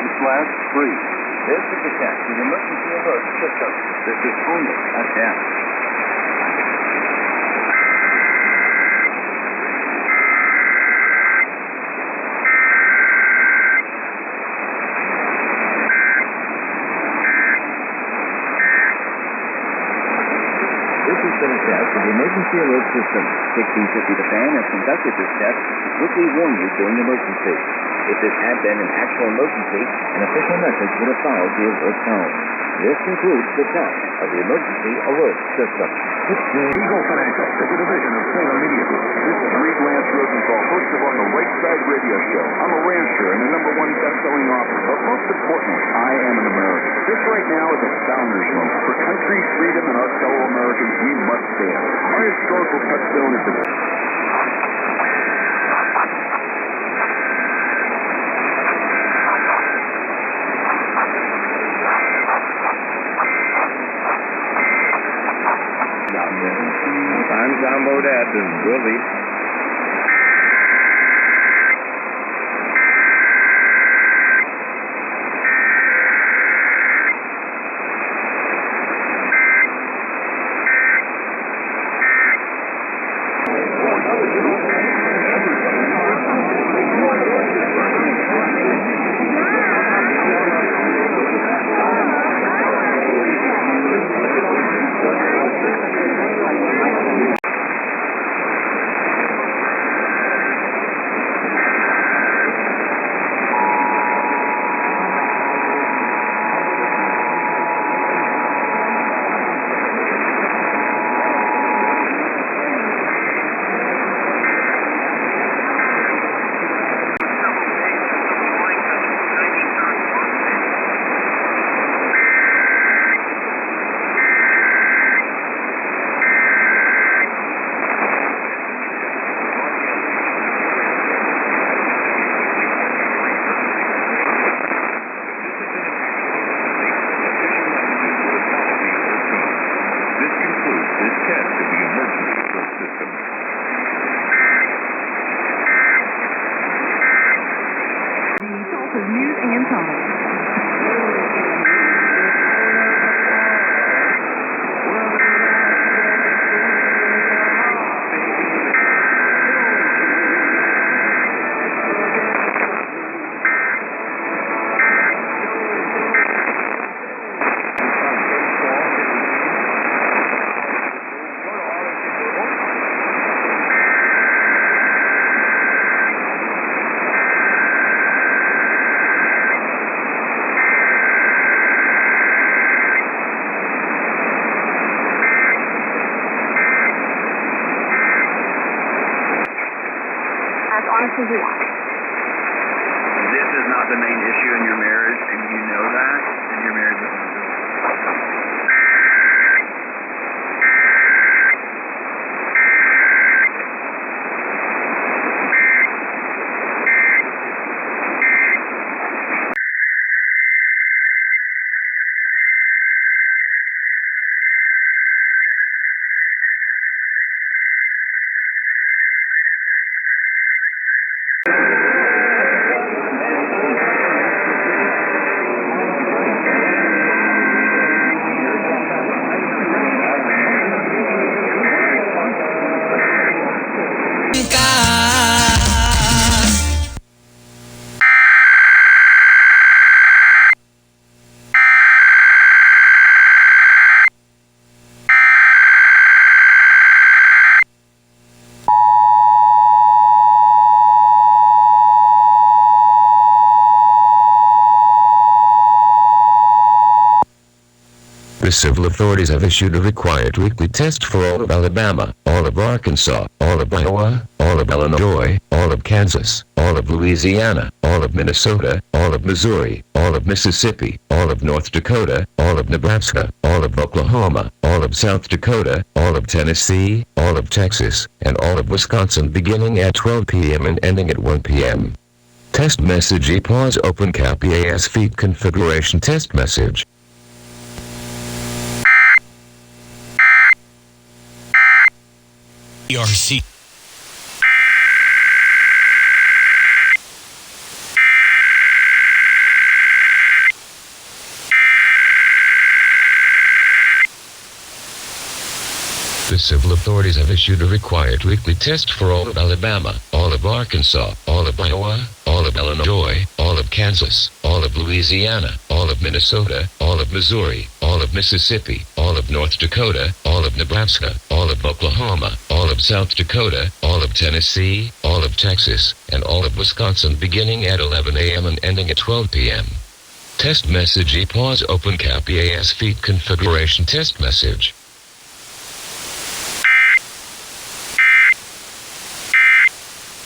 EAS.com/free. This is the test of the emergency alert system. This is only a test. This has been a test of the emergency alert system. 1650 The Fan has conducted this test to quickly warn you during emergency. If this had been an actual emergency, an official message would have followed the alert tone. This concludes the test of the emergency alert system. Eagle Financial is a division of Salem Media Group. This is Reed Lance Rosenthal, host of On the Right Side Radio Show. I'm a rancher and the #1 best-selling author, but most importantly, I am an American. This right now is a founder's moment. For country, freedom, and our fellow Americans, we must stand. Our historical touchstone is the... I'm John Bodette. This is Willie. News and talk. As honest as you want. This is not the main issue in your marriage, and you know that, and your marriage is over. The civil authorities have issued a required weekly test for all of Alabama, all of Arkansas, all of Iowa, all of Illinois, all of Kansas, all of Louisiana, all of Minnesota, all of Missouri, all of Mississippi, all of North Dakota, all of Nebraska, all of Oklahoma, all of South Dakota, all of Tennessee, all of Texas, and all of Wisconsin beginning at 12 p.m. and ending at 1 p.m. Test message EAS open cap EAS feed configuration test message. ERC. The civil authorities have issued a required weekly test for all of Alabama, all of Arkansas, all of Iowa, all of Illinois, all of Kansas, all of Louisiana, all of Minnesota, all of Missouri, all of Mississippi, all of North Dakota, all of Nebraska, all of Oklahoma, all of South Dakota, all of Tennessee, all of Texas, and all of Wisconsin beginning at 11 a.m. and ending at 12 p.m. Test message EPAUSE open cap EAS feed configuration test message.